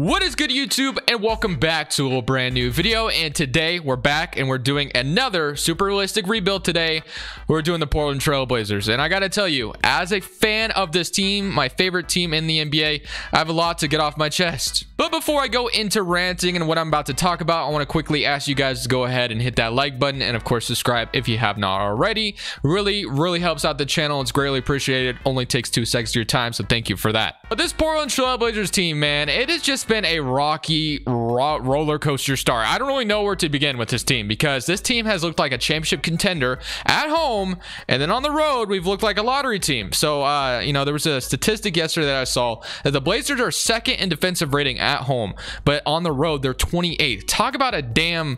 What is good, YouTube, and welcome back to a brand new video. And today we're back and we're doing another super realistic rebuild. Today we're doing the Portland Trailblazers, and I gotta tell you, as a fan of this team, my favorite team in the NBA, I have a lot to get off my chest. But before I go into ranting and what I'm about to talk about, I want to quickly ask you guys to go ahead and hit that like button and of course subscribe if you have not already. Really helps out the channel. It's greatly appreciated. Only takes 2 seconds of your time, so thank you for that. But this Portland Trailblazers team, man, it has just been a rocky roller coaster start. I don't really know where to begin with this team, because this team has looked like a championship contender at home, and then on the road we've looked like a lottery team. So you know, there was a statistic yesterday that I saw that the Blazers are second in defensive rating at home, but on the road they're 28th. Talk about a damn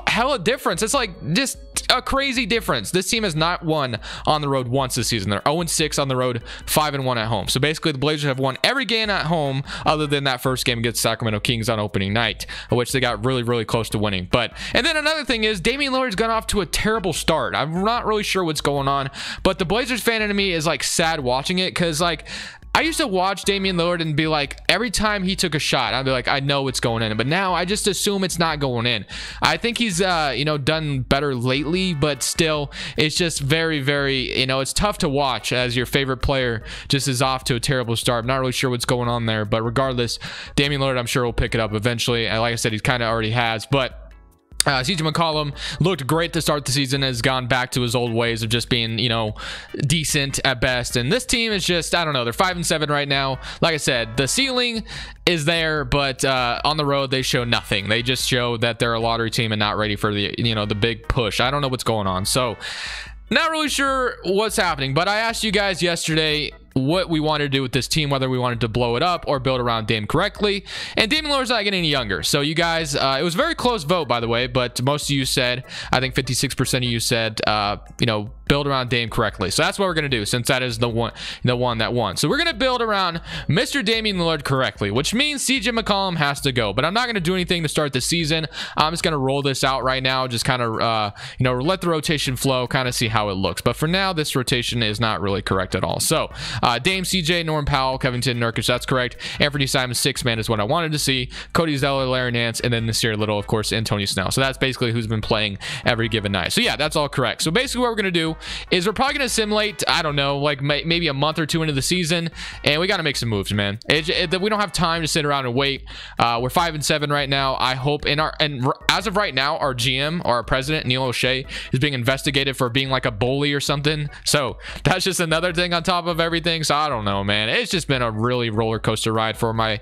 hella difference. It's like just a crazy difference. This team has not won on the road once this season. They're 0-6 on the road, 5-1 at home. So basically the Blazers have won every game at home other than that first game against Sacramento Kings on opening night, which they got really close to winning. And then another thing is Damian Lillard's gone off to a terrible start. I'm not really sure what's going on, but the Blazers fan in me is like sad watching it, because like I used to watch Damian Lillard and be like, every time he took a shot, I'd be like, I know it's going in. But now I just assume it's not going in. I think he's, you know, done better lately, but still, it's just very, you know, it's tough to watch as your favorite player just is off to a terrible start. I'm not really sure what's going on there, but regardless, Damian Lillard, I'm sure will pick it up eventually. And like I said, he kind of already has, but CJ McCollum looked great to start the season, has gone back to his old ways of just being, you know, decent at best. And this team is just, I don't know, they're 5-7 right now. Like I said, the ceiling is there, but on the road they show nothing. They just show that they're a lottery team and not ready for the, you know, the big push. I don't know what's going on, so not really sure what's happening. But I asked you guys yesterday what we wanted to do with this team, whether we wanted to blow it up or build around Dame correctly. And Damian Lillard's not getting any younger. So you guys, it was a very close vote, by the way, but most of you said, I think 56% of you said, you know, build around Dame correctly. So that's what we're going to do, since that is the one that won. So we're going to build around Mr. Damian Lillard correctly, which means CJ McCollum has to go. But I'm not going to do anything to start the season. I'm just going to roll this out right now, just kind of, you know, let the rotation flow, kind of see how it looks. But for now, this rotation is not really correct at all. So Dame, CJ, Norman Powell, Covington, Nurkic, that's correct. Anthony Simons, 6-man is what I wanted to see. Cody Zeller, Larry Nance, and then Nasir Little, of course, and Tony Snell. So that's basically who's been playing every given night. So yeah, that's all correct. So basically what we're going to do is we're probably going to simulate, I don't know, like maybe a month or two into the season, and we got to make some moves, man. We don't have time to sit around and wait. We're 5-7 right now. I hope and as of right now, our GM, our president, Neil O'Shea, is being investigated for being like a bully or something. So that's just another thing on top of everything. So I don't know, man. It's just been a really roller coaster ride for my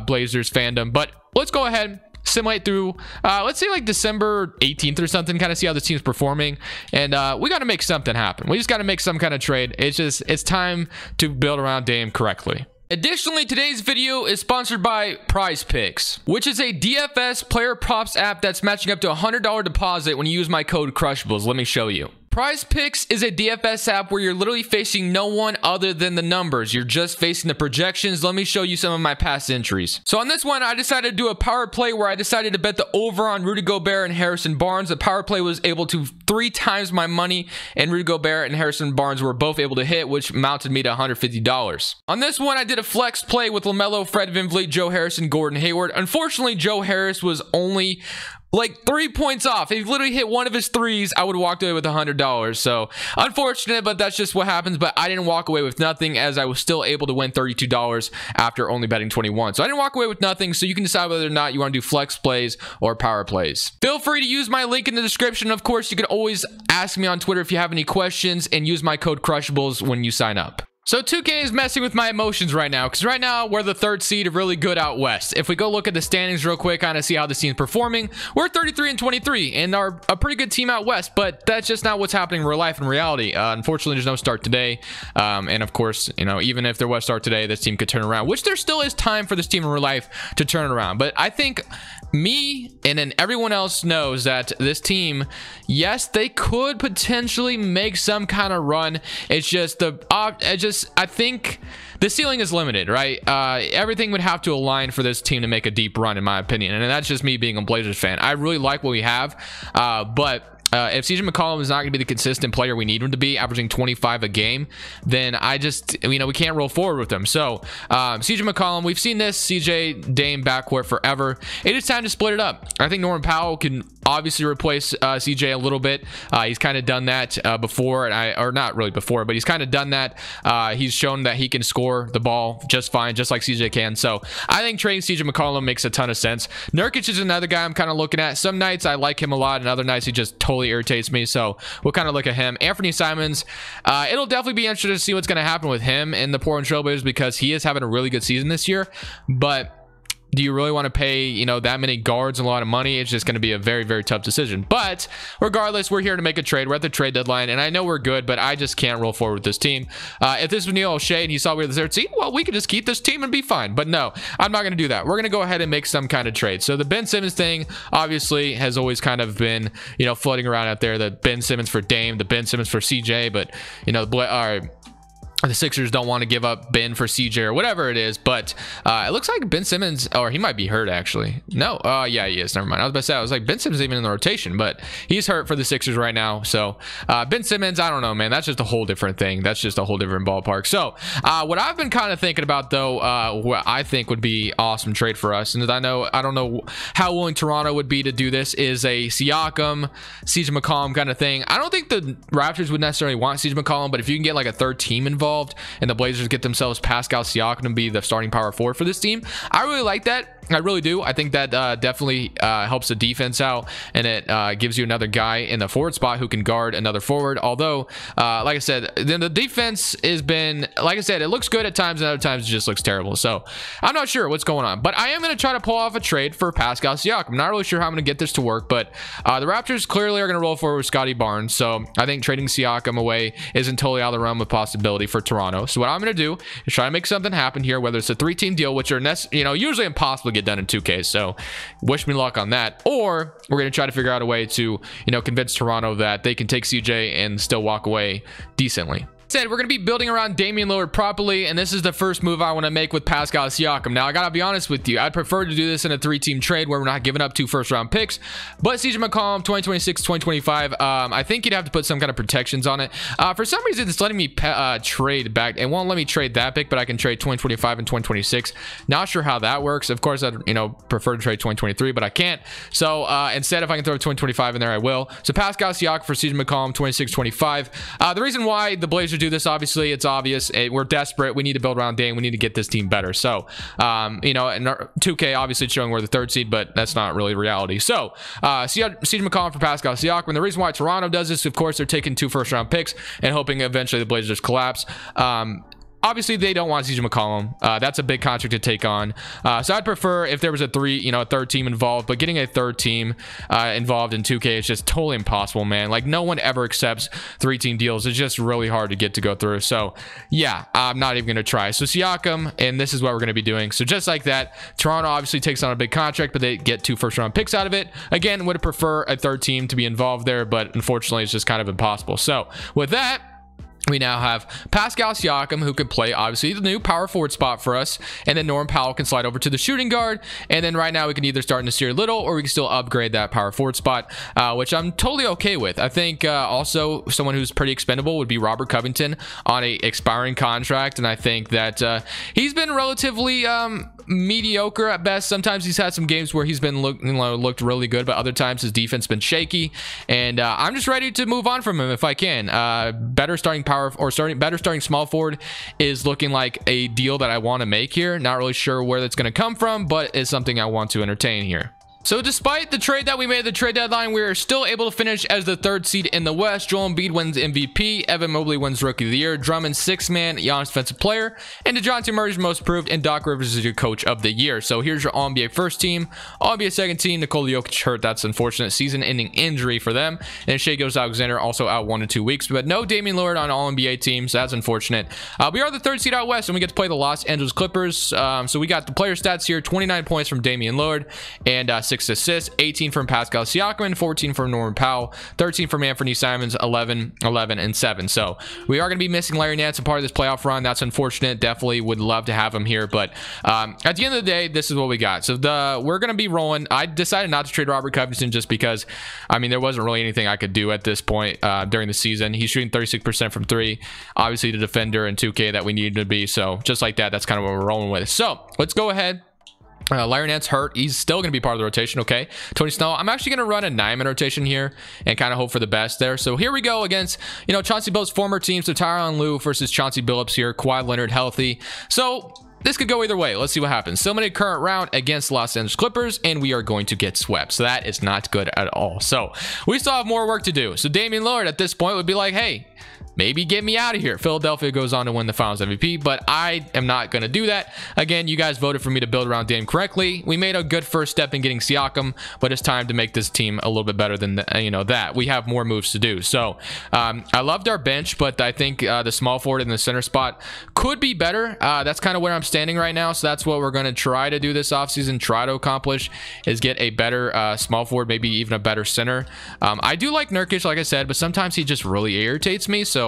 Blazers fandom. But let's go ahead, simulate through let's say like December 18th or something, kind of see how the team's performing, and we got to make something happen. We just got to make some kind of trade. It's time to build around Dame correctly. Additionally, today's video is sponsored by Prize Picks, which is a DFS player props app that's matching up to a $100 deposit when you use my code Crushables. Let me show you. Prize Picks is a DFS app where you're literally facing no one other than the numbers. You're just facing the projections. Let me show you some of my past entries. So on this one, I decided to do a power play where I decided to bet the over on Rudy Gobert and Harrison Barnes. The power play was able to 3 times my money, and Rudy Gobert and Harrison Barnes were both able to hit, which mounted me to $150. On this one, I did a flex play with LaMelo, Fred VanVleet, Joe Harrison, Gordon Hayward. Unfortunately, Joe Harris was only like 3 points off. If he literally hit one of his threes, I would have walked away with $100. So unfortunate, but that's just what happens. But I didn't walk away with nothing, as I was still able to win $32 after only betting 21. So I didn't walk away with nothing. So you can decide whether or not you want to do flex plays or power plays. Feel free to use my link in the description. Of course, you can always ask me on Twitter if you have any questions, and use my code Crushables when you sign up. So 2K is messing with my emotions right now, because right now we're the 3rd seed, really good out west. If we go look at the standings real quick, kind of see how the team's performing, we're 33-23 and are a pretty good team out west, but that's just not what's happening in real life and reality. Unfortunately, there's no start today, and of course, you know, even if there was start today, this team could turn around, which there still is time for this team in real life to turn it around. But I think me and then everyone else knows that this team, yes, they could potentially make some kind of run. It's just I think the ceiling is limited, right? Everything would have to align for this team to make a deep run, in my opinion, and that's just me being a Blazers fan. I really like what we have, but if CJ McCollum is not going to be the consistent player we need him to be, averaging 25 a game, then I just, we can't roll forward with him. So CJ McCollum, we've seen this CJ Dame backcourt forever. It is time to split it up. I think Norman Powell can obviously replace CJ a little bit. He's kind of done that before, or not really before, but he's kind of done that. He's shown that he can score the ball just fine, just like CJ can. So I think trading CJ McCollum makes a ton of sense. Nurkic is another guy I'm kind of looking at. Some nights I like him a lot, and other nights he just totally irritates me. So we'll kind of look at him. Anthony Simons, it'll definitely be interesting to see what's going to happen with him in the Portland Trailblazers, because he is having a really good season this year. But do you really want to pay, that many guards and a lot of money? It's just going to be a very, very tough decision. But regardless, we're here to make a trade. We're at the trade deadline, and I know we're good, but I just can't roll forward with this team. If this was Neil O'Shea and he saw we were the third seed, well, we could just keep this team and be fine. But no, I'm not going to do that. We're going to go ahead and make some kind of trade. So the Ben Simmons thing obviously has always kind of been, floating around out there. The Ben Simmons for Dame, the Ben Simmons for CJ, but, the Sixers don't want to give up Ben for CJ or whatever it is. But it looks like Ben Simmons, or he might be hurt actually. No, yeah, he is. Never mind. I was about to say, I was like, Ben Simmons even in the rotation, but he's hurt for the Sixers right now. So Ben Simmons, I don't know, man. That's just a whole different thing. That's just a whole different ballpark. So what I've been kind of thinking about, though, what I think would be awesome trade for us, and I don't know how willing Toronto would be to do this, is a Siakam, CJ McCollum kind of thing. I don't think the Raptors would necessarily want CJ McCollum, but if you can get like a third team involved, and the Blazers get themselves Pascal Siakam to be the starting power forward for this team, I really like that. I really do. I think that definitely helps the defense out, and it gives you another guy in the forward spot who can guard another forward. Although, like I said, then the defense has been, like I said, it looks good at times, and other times it just looks terrible. So I'm not sure what's going on, but I am going to try to pull off a trade for Pascal Siakam. I'm not really sure how I'm going to get this to work, but the Raptors clearly are going to roll forward with Scotty Barnes. So I think trading Siakam away isn't totally out of the realm of possibility for Toronto. So what I'm going to do is try to make something happen here, whether it's a 3-team deal, which are usually impossible to get done in 2K, so wish me luck on that, or we're going to try to figure out a way to convince Toronto that they can take CJ and still walk away decently. Said we're going to be building around Damian Lillard properly, and this is the first move I want to make with Pascal Siakam. Now, I gotta be honest with you, I'd prefer to do this in a 3-team trade where we're not giving up 2 first-round picks, but CJ McCollum 2026, 2025, I think you'd have to put some kind of protections on it. For some reason, it's letting me trade back. It won't let me trade that pick, but I can trade 2025 and 2026. Not sure how that works. Of course, I'd prefer to trade 2023, but I can't. So instead, if I can throw 2025 in there, I will. So Pascal Siakam for CJ McCollum 26, 25. The reason why the Blazers do this, obviously, it's obvious. We're desperate. We need to build around Dame. We need to get this team better. So, and 2K obviously showing we're the 3rd seed, but that's not really reality. So, CJ McCollum for Pascal Siakam. And the reason why Toronto does this, of course, they're taking 2 first-round picks and hoping eventually the Blazers collapse. Obviously, they don't want CJ McCollum. That's a big contract to take on. So I'd prefer if there was a 3rd team involved, but getting a 3rd team involved in 2K is just totally impossible, man. Like, no one ever accepts 3-team deals. It's just really hard to get to go through. So yeah, I'm not even going to try. So Siakam, and this is what we're going to be doing. So just like that, Toronto obviously takes on a big contract, but they get 2 first-round picks out of it. Again, would prefer a 3rd team to be involved there, but unfortunately, it's just kind of impossible. So with that, we now have Pascal Siakam, who could play, obviously, the new power forward spot for us. And then Norman Powell can slide over to the shooting guard. And then right now, we can either start Nasir Little, or we can still upgrade that power forward spot, which I'm totally okay with. I think also someone who's pretty expendable would be Robert Covington on a expiring contract. And I think that he's been relatively mediocre at best. Sometimes he's had some games where he's been looked really good, but other times his defense has been shaky. And I'm just ready to move on from him if I can. Better starting small forward is looking like a deal that I want to make here. Not really sure where that's going to come from, but it's something I want to entertain here. So despite the trade that we made at the trade deadline, we are still able to finish as the 3rd seed in the West. Joel Embiid wins MVP, Evan Mobley wins Rookie of the Year, Drummond 6th man, Giannis Defensive Player, and DeJounte Murray's most improved, and Doc Rivers is your Coach of the Year. So here's your All-NBA first team, All-NBA 2nd team. Nikola Jokic hurt. That's unfortunate season-ending injury for them. And Shai Gilgeous-Alexander also out 1 to 2 weeks, but no Damian Lillard on All-NBA teams. So that's unfortunate. We are the 3rd seed out West, and we get to play the Los Angeles Clippers. So we got the player stats here: 29 points from Damian Lillard, and 6 assists, 18 from Pascal Siakam, 14 from Norman Powell, 13 from Anthony Simons, 11, 11, and 7. So we are going to be missing Larry Nance a part of this playoff run. That's unfortunate. Definitely would love to have him here, but at the end of the day, this is what we got. So we're going to be rolling. I decided not to trade Robert Covington just because, I mean, there wasn't really anything I could do at this point during the season. He's shooting 36% from 3, obviously the defender in 2K that we needed to be. So just like that, that's kind of what we're rolling with. So let's go ahead. Larry Nance hurt. He's still going to be part of the rotation. Okay. Tony Snell. I'm actually going to run a 9-man rotation here and kind of hope for the best there. So here we go against, you know, Chauncey Billups' former team. So Tyronn Lue versus Chauncey Billups here. Kawhi Leonard healthy. So this could go either way. Let's see what happens. Still in a current round against Los Angeles Clippers, and we are going to get swept. So that is not good at all. So we still have more work to do. So Damian Lillard at this point would be like, hey, maybe get me out of here. Philadelphia goes on to win the Finals MVP, but I am not going to do that. Again, you guys voted for me to build around Dame correctly. We made a good first step in getting Siakam, but it's time to make this team a little bit better than that. We have more moves to do. So I loved our bench, but I think the small forward in the center spot could be better. That's kind of where I'm standing right now. So that's what we're going to try to do this offseason, try to accomplish, is get a better small forward, maybe even a better center. I do like Nurkic, like I said, but sometimes he just really irritates me. So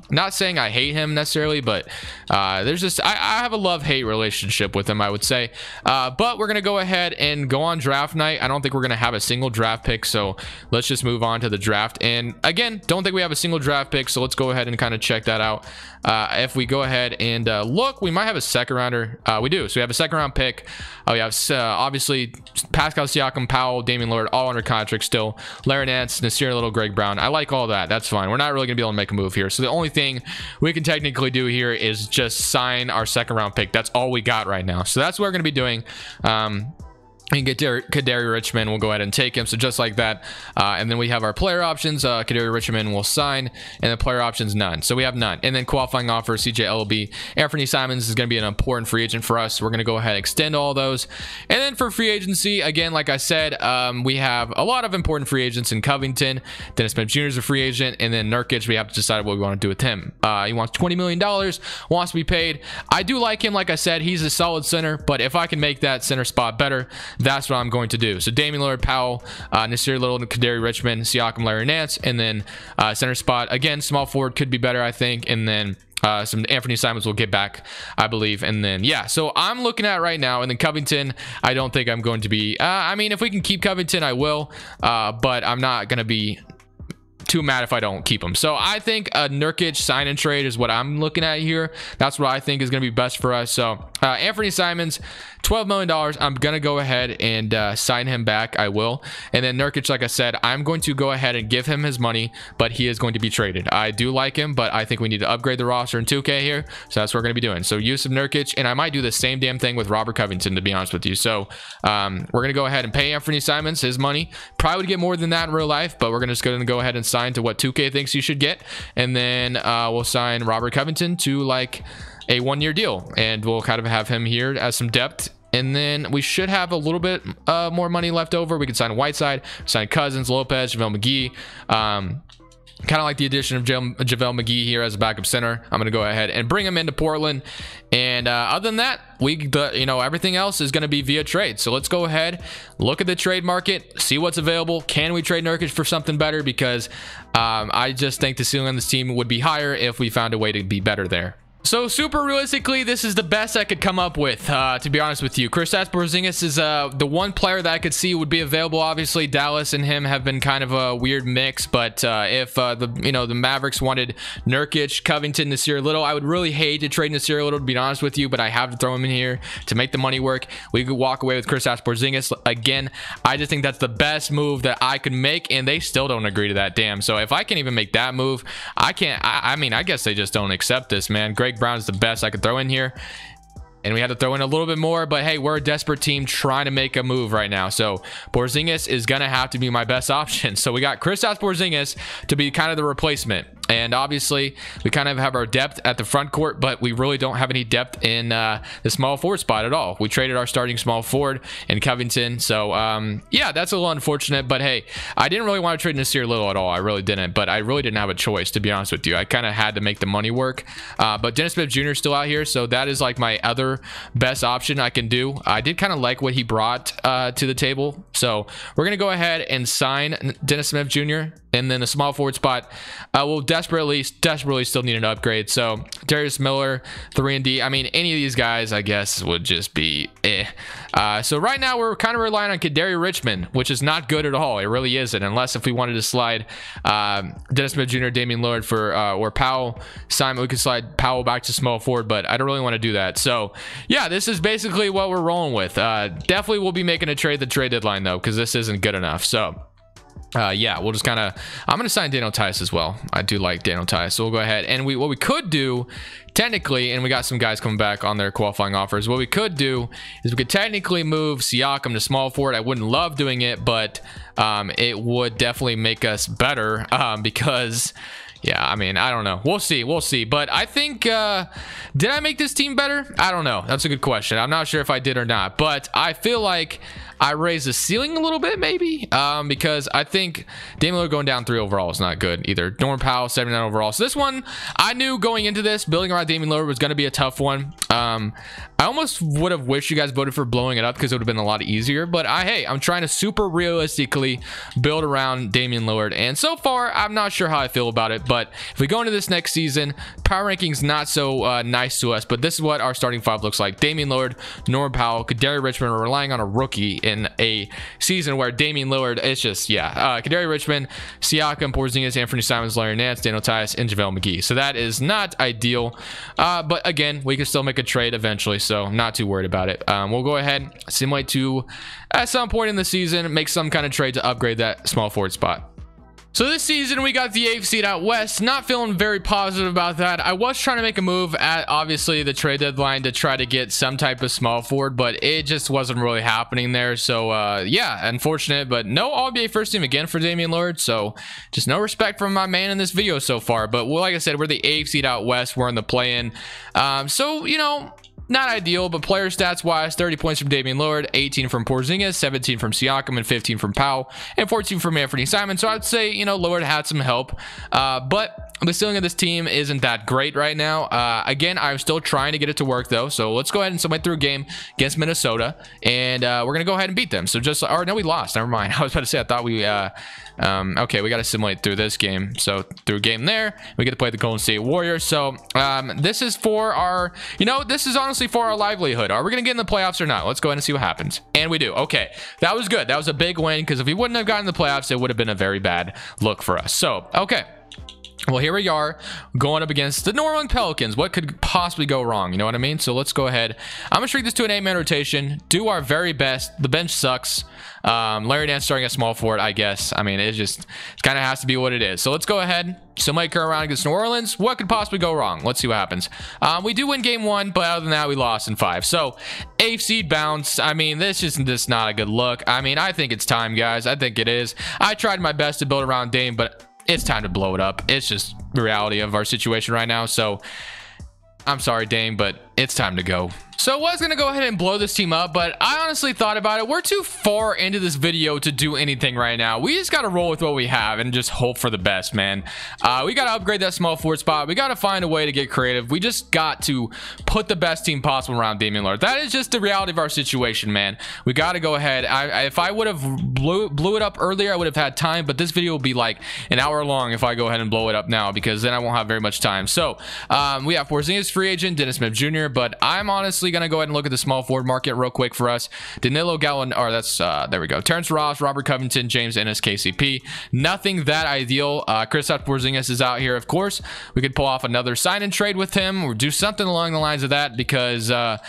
not saying I hate him necessarily, but there's just I have a love-hate relationship with him, I would say. But we're gonna go ahead and go on draft night. I don't think we're gonna have a single draft pick, so let's just move on to the draft. And again, don't think we have a single draft pick, so let's go ahead and kind of check that out. If we go ahead and look, we might have a second rounder. We do. So we have a second round pick. We have obviously Pascal Siakam, Powell, Damian Lillard, all under contract still. Larry Nance, Nasir Little, Greg Brown. I like all that. That's fine. We're not really gonna be able to make a move here. So the only thing we can technically do here is just sign our second round pick. That's all we got right now. So that's what we're going to be doing. And get Kadari Richmond. We'll go ahead and take him. So just like that. And then we have our player options. Kadari Richmond will sign, and the player options, none. So we have none. And then qualifying offer, CJ LB. Anthony Simons is going to be an important free agent for us. We're going to go ahead and extend all those. And then for free agency, again, like I said, we have a lot of important free agents in Covington. Dennis Smith Jr. is a free agent. And then Nurkic, we have to decide what we want to do with him. He wants $20 million, wants to be paid. I do like him. Like I said, he's a solid center. But if I can make that center spot better, that's what I'm going to do. So Damian Lillard, Powell, Nasir Little, Kadari Richmond, Siakam, Larry Nance, and then center spot, again, small forward could be better, I think, and then some Anthony Simons will get back, I believe. And then yeah, so I'm looking at right now, and then Covington, I don't think I'm going to be I mean, if we can keep Covington, I will, but I'm not going to be too mad if I don't keep him. So I think a Nurkic sign and trade is what I'm looking at here. That's what I think is going to be best for us. So Anthony Simons, $12 million. I'm going to go ahead and sign him back. I will. And then Nurkic, like I said, I'm going to go ahead and give him his money, but he is going to be traded. I do like him, but I think we need to upgrade the roster in 2K here. So that's what we're going to be doing. So use of Nurkic, and I might do the same damn thing with Robert Covington, to be honest with you. So we're going to go ahead and pay Anthony Simons his money. Probably would get more than that in real life, but we're going to go ahead and sign to what 2K thinks you should get. And then we'll sign Robert Covington to like a 1-year deal, and we'll kind of have him here as some depth. And then we should have a little bit more money left over. We can sign Whiteside, sign Cousins, Lopez, JaVale McGee. Kind of like the addition of JaVale McGee here as a backup center. I'm going to go ahead and bring him into Portland. And other than that, everything else is going to be via trade. So let's go ahead, look at the trade market, see what's available. Can we trade Nurkic for something better? Because I just think the ceiling on this team would be higher if we found a way to be better there. So super realistically, this is the best I could come up with, to be honest with you. Kristaps Porzingis is the one player that I could see would be available. Obviously, Dallas and him have been kind of a weird mix, but if the Mavericks wanted Nurkic, Covington, Nasir Little, I would really hate to trade Nasir Little, to be honest with you, but I have to throw him in here to make the money work. We could walk away with Kristaps Porzingis. Again, I just think that's the best move that I could make, and they still don't agree to that. Damn. So if I can even make that move, I can't. I mean, I guess they just don't accept this, man. Greg Brown is the best I could throw in here, and we had to throw in a little bit more, but hey, we're a desperate team trying to make a move right now. So Porzingis is gonna have to be my best option. So we got Kristaps Porzingis to be kind of the replacement. And obviously, we kind of have our depth at the front court, but we really don't have any depth in the small forward spot at all. We traded our starting small forward in Covington. So, yeah, that's a little unfortunate. But, hey, I didn't really want to trade Nasir Little at all. I really didn't. But I really didn't have a choice, to be honest with you. I kind of had to make the money work. But Dennis Smith Jr. is still out here. So that is like my other best option I can do. I did kind of like what he brought to the table. So we're going to go ahead and sign Dennis Smith Jr. And then the small forward spot, we'll desperately still need an upgrade. So Darius Miller, 3-and-D. I mean, any of these guys, I guess, would just be eh. So right now, we're kind of relying on Kadary Richmond, which is not good at all. It really isn't, unless if we wanted to slide Dennis Smith Jr., Damian Lillard for or Powell, Simon. We could slide Powell back to small forward, but I don't really want to do that. So yeah, this is basically what we're rolling with. Definitely we'll be making a trade the trade deadline though, because this isn't good enough. So yeah, we'll just kind of, I'm going to sign Daniel Tice as well. I do like Daniel Tice. So we'll go ahead and what we could do technically, and we got some guys coming back on their qualifying offers. What we could do is we could technically move Siakam to small forward. I wouldn't love doing it, but it would definitely make us better because yeah, I mean, I don't know. We'll see. But I think, did I make this team better? I don't know. That's a good question. I'm not sure if I did or not, but I feel like I raised the ceiling a little bit, maybe, because I think Damian Lillard going down 3 overall is not good either. Norman Powell, 79 overall. So this one, I knew going into this, building around Damian Lillard was going to be a tough one. I almost would have wished you guys voted for blowing it up because it would have been a lot easier. But hey, I'm trying to super realistically build around Damian Lillard. And so far, I'm not sure how I feel about it. But if we go into this next season, power rankings not so nice to us. But this is what our starting 5 looks like. Damian Lillard, Norman Powell, Kadary Richmond. We're relying on a rookie in a season where Damian Lillard, it's just, yeah. Kadary Richmond, Siakam, Porzingis, Anthony Simons, Larry Nance, Daniel Tice, and JaVale McGee. So that is not ideal. But again, we can still make a trade eventually. So I'm not too worried about it. We'll go ahead, simulate to, at some point in the season, make some kind of trade to upgrade that small forward spot. So this season, we got the 8th seed out west. Not feeling very positive about that. I was trying to make a move at, obviously, the trade deadline to try to get some type of small forward, but it just wasn't really happening there. So, yeah, unfortunate, but no All-NBA first team again for Damian Lillard. So, just no respect from my man in this video so far. But, well, like I said, we're the 8th seed out west. We're in the play-in. So, you know, not ideal, but player stats wise, 30 points from Damian Lillard, 18 from Porzingis, 17 from Siakam, and 15 from Powell, and 14 from Anthony Simons. So I'd say, you know, Lillard had some help, but the ceiling of this team isn't that great right now. Again, I'm still trying to get it to work though. So let's go ahead and submit through a game against Minnesota, and we're gonna go ahead and beat them. So just, or no, we lost. Never mind. I was about to say I thought we okay, we got to simulate through this game. So through a game there, we get to play the Golden State Warriors. So this is for our, you know, this is honestly for our livelihood. Are we gonna get in the playoffs or not? Let's go ahead and see what happens. And we do. Okay, that was good. That was a big win, because if we wouldn't have gotten the playoffs, it would have been a very bad look for us. So okay, well, here we are going up against the New Orleans Pelicans. What could possibly go wrong? You know what I mean? So let's go ahead. I'm going to treat this to an 8-man rotation. Do our very best. The bench sucks. Larry Nance starting a small forward, I guess. I mean, it kind of has to be what it is. So let's go ahead. Somebody current around against New Orleans. What could possibly go wrong? Let's see what happens. We do win game 1, but other than that, we lost in 5. So 8th seed bounce. I mean, this is just not a good look. I mean, I think it's time, guys. I think it is. I tried my best to build around Dame, but it's time to blow it up. It's just the reality of our situation right now. So I'm sorry, Dame, but it's time to go. So I was going to go ahead and blow this team up, but I honestly thought about it. We're too far into this video to do anything right now. We just got to roll with what we have and just hope for the best, man. We got to upgrade that small forward spot. We got to find a way to get creative. We just got to put the best team possible around Damian Lillard. That is just the reality of our situation, man. We got to go ahead. If I would have blew it up earlier, I would have had time, but this video will be like an hour long if I go ahead and blow it up now, because then I won't have very much time. So we have Porzingis free agent, Dennis Smith Jr., but I'm honestly going to go ahead and look at the small forward market real quick for us. Danilo Gallinari, or that's, there we go. Terrence Ross, Robert Covington, James Ennis, KCP. Nothing that ideal. Kristaps Porzingis is out here, of course. We could pull off another sign and trade with him or do something along the lines of that, because other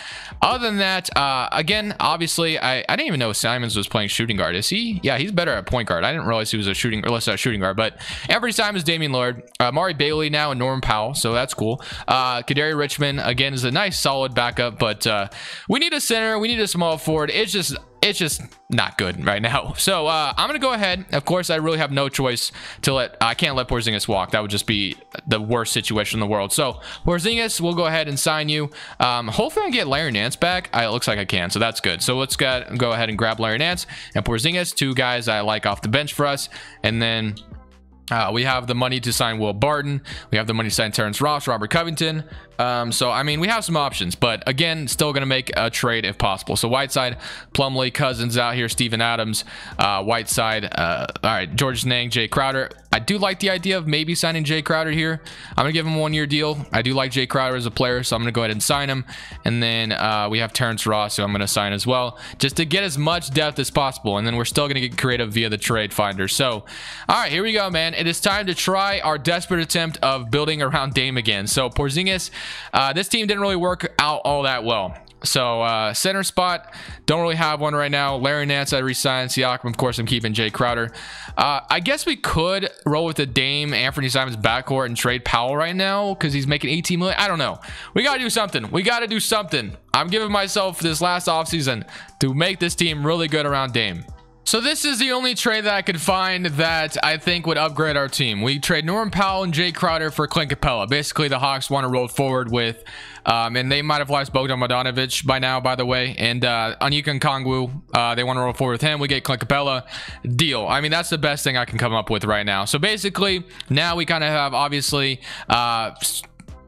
than that, again, obviously, I didn't even know Simons was playing shooting guard. Is he? Yeah, he's better at point guard. I didn't realize he was a shooting guard, but every time is Damian Lillard. Mari Bailey now and Norman Powell, so that's cool. Kadary Richmond, again, is a nice, solid backup, but we need a center. We need a small forward. It's just it's just not good right now. So I'm gonna go ahead. Of course, I really have no choice to I can't let Porzingis walk. That would just be the worst situation in the world. So Porzingis, we'll go ahead and sign you. Hopefully I can get Larry Nance back. It looks like I can, so that's good. So let's go ahead and grab Larry Nance and Porzingis, two guys I like off the bench for us. And then we have the money to sign Will Barton. We have the money to sign Terrence Ross, Robert Covington. So I mean, we have some options, but again, still gonna make a trade if possible. So Whiteside, Plumlee, Cousins out here, Steven Adams, Whiteside, all right, George Niang, Jay Crowder. I do like the idea of maybe signing Jay Crowder here. I'm gonna give him a 1-year deal. I do like Jay Crowder as a player, so I'm gonna go ahead and sign him. And then we have Terrence Ross, who I'm gonna sign as well, just to get as much depth as possible. And then we're still gonna get creative via the trade finder. So all right, here we go, man. It is time to try our desperate attempt of building around Dame again. So Porzingis, this team didn't really work out all that well. So center spot, don't really have one right now. Larry Nance I re-signed. Siakam, of course, I'm keeping Jay Crowder. I guess we could roll with the Dame Anthony Simons backcourt and trade Powell right now because he's making 18 million. I don't know. We gotta do something. We gotta do something. I'm giving myself this last offseason to make this team really good around Dame. So this is the only trade that I could find that I think would upgrade our team. We trade Norman Powell and Jay Crowder for Clint Capella. Basically, the Hawks want to roll forward with, and they might have lost Bogdan Bogdanovic by now, by the way, and Onyeka Okongwu, they want to roll forward with him. We get Clint Capella. Deal. I mean, that's the best thing I can come up with right now. So basically, now we kind of have, obviously,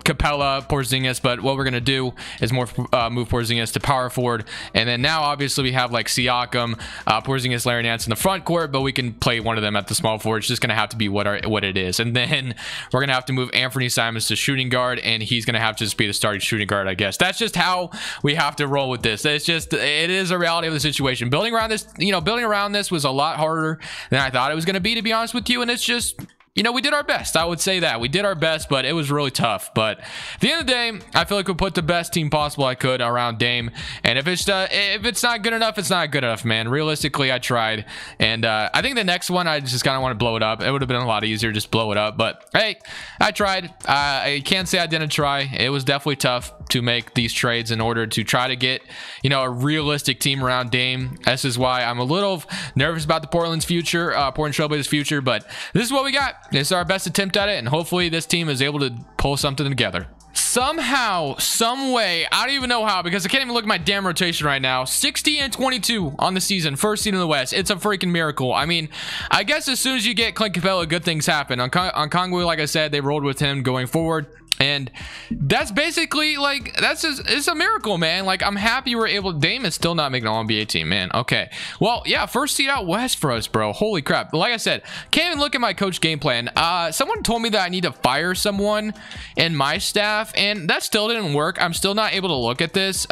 Capella, Porzingis, but what we're gonna do is move Porzingis to power forward, and then now obviously we have like Siakam, Porzingis, Larry Nance in the front court, but we can play one of them at the small forward. It's just gonna have to be what it is, and then we're gonna have to move Anthony Simons to shooting guard, and he's gonna have to just be the starting shooting guard, I guess. That's just how we have to roll with this. It is a reality of the situation. Building around this was a lot harder than I thought it was gonna be, to be honest with you, and it's just, you know, we did our best. I would say that we did our best, but it was really tough. But at the end of the day, I feel like we put the best team possible I could around Dame. And if it's not good enough, it's not good enough, man. Realistically, I tried, and I think the next one I just kind of want to blow it up. It would have been a lot easier just blow it up. But hey, I tried. I can't say I didn't try. It was definitely tough to make these trades in order to try to get, you know, a realistic team around Dame. This is why I'm a little nervous about the Portland Trailblazers future. But this is what we got. This is our best attempt at it, and hopefully this team is able to pull something together. Somehow, some way, I don't even know how, because I can't even look at my damn rotation right now. 60-22 on the season, first seed in the West. It's a freaking miracle. I mean, I guess as soon as you get Clint Capella, good things happen. On Okongwu, like I said, they rolled with him going forward. And that's basically like, it's a miracle, man. Like, I'm happy we're able. Dame is still not making an All-NBA team, man. Okay, well, yeah, first seed out West for us, bro. Holy crap. Like I said, can't even look at my coach game plan. Someone told me that I need to fire someone in my staff, and that still didn't work. I'm still not able to look at this.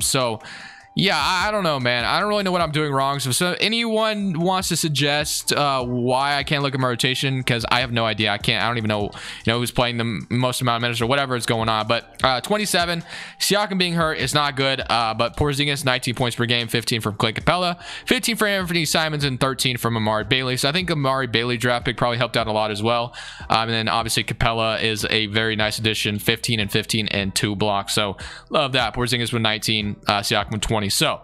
So yeah, I don't know, man. I don't really know what I'm doing wrong. So anyone wants to suggest why I can't look at my rotation, because I have no idea. I don't even know, who's playing the most amount of minutes or whatever is going on. But 27, Siakam being hurt is not good. But Porzingis, 19 points per game, 15 from Clint Capella, 15 for Anthony Simons, and 13 from Amari Bailey. So I think Amari Bailey draft pick probably helped out a lot as well. And then obviously Capella is a very nice addition, 15 and 15 and 2 blocks. So love that. Porzingis with 19, Siakam with 20. So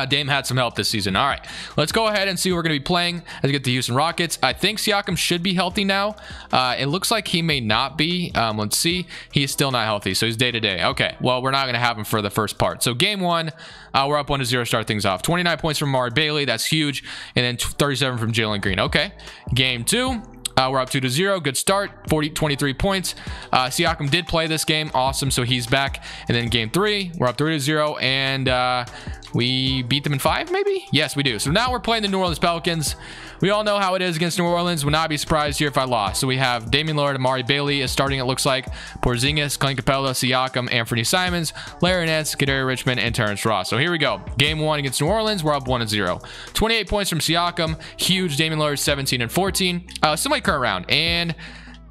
Dame had some help this season. All right, let's go ahead and see who we're going to be playing as we get the Houston Rockets. I think Siakam should be healthy now. It looks like he may not be. Let's see. He is still not healthy, so he's day-to-day. Okay, well, we're not going to have him for the first part. So game one, we're up 1-0, start things off. 29 points from Amari Bailey. That's huge. And then 37 from Jalen Green. Okay, game two. We're up 2-0. Good start. 23 points. Siakam did play this game. Awesome. So he's back. And then game 3, we're up 3-0. And we beat them in 5, maybe? Yes, we do. So now we're playing the New Orleans Pelicans. We all know how it is against New Orleans. Would not be surprised here if I lost. So we have Damian Lillard, Amari Bailey is starting, it looks like. Porzingis, Clint Capella, Siakam, Anthony Simons, Larry Nance, Kadari Richmond, and Terrence Ross. So here we go. Game 1 against New Orleans. We're up 1-0. 28 points from Siakam. Huge. Damian Lillard, 17 and 14. Similar current round. And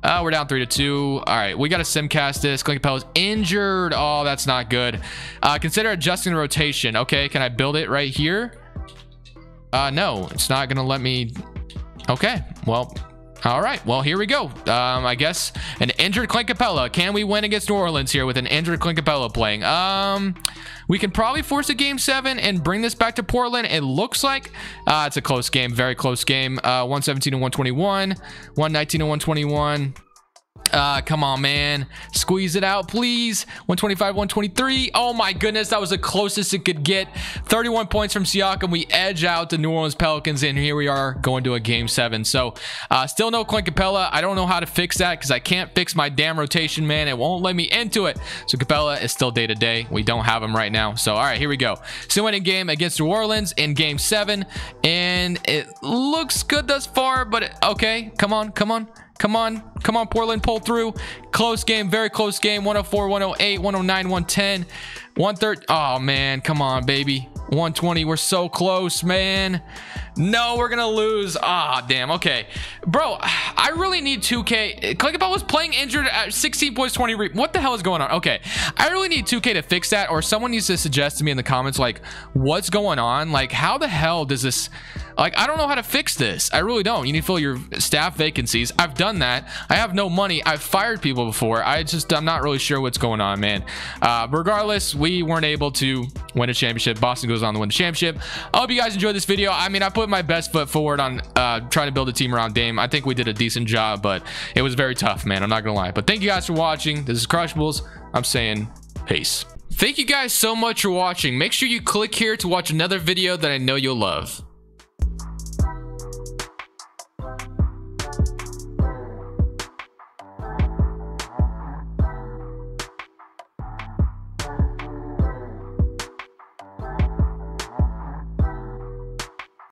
we're down 3-2. All right, we got to simcast this. Clint Capella's injured. Oh, that's not good. Consider adjusting the rotation. Okay, can I build it right here? No, it's not gonna let me. Okay, well, All right, well, here we go. I guess an injured Clint Capella. Can we win against New Orleans here with an injured Clint Capella playing? We can probably force a game 7 and bring this back to Portland. It looks like it's a close game, very close game. 117 to 121, 119 to 121. Come on, man. Squeeze it out, please. 125, 123. Oh my goodness, that was the closest it could get. 31 points from Siakam. We edge out the New Orleans Pelicans, and here we are going to a game 7. So still no Clint Capella. I don't know how to fix that because I can't fix my damn rotation, man. It won't let me into it. So Capella is still day to day. We don't have him right now. So all right, here we go. Still winning game against New Orleans in game 7, and it looks good thus far, but okay, come on, come on. Come on, come on, Portland, pull through. Close game, very close game. 104, 108, 109, 110, 130. Oh, man, come on, baby. 120, we're so close, man. No, we're gonna lose. Ah, damn. Okay, bro, I really need 2K. Click if I was playing injured at 16 points, 20. What the hell is going on? Okay, I really need 2K to fix that, or someone needs to suggest to me in the comments, like, what's going on? Like, how the hell does this? Like, I don't know how to fix this. I really don't. You need to fill your staff vacancies. I've done that. I have no money. I've fired people before. I'm not really sure what's going on, man. Regardless, we weren't able to win a championship. Boston goes on to win the championship. I hope you guys enjoyed this video. I mean, I put my best foot forward on trying to build a team around Dame. I think we did a decent job, but it was very tough, man. I'm not gonna lie. But thank you guys for watching. This is Crushables. I'm saying peace. Thank you guys so much for watching. Make sure you click here to watch another video that I know you'll love.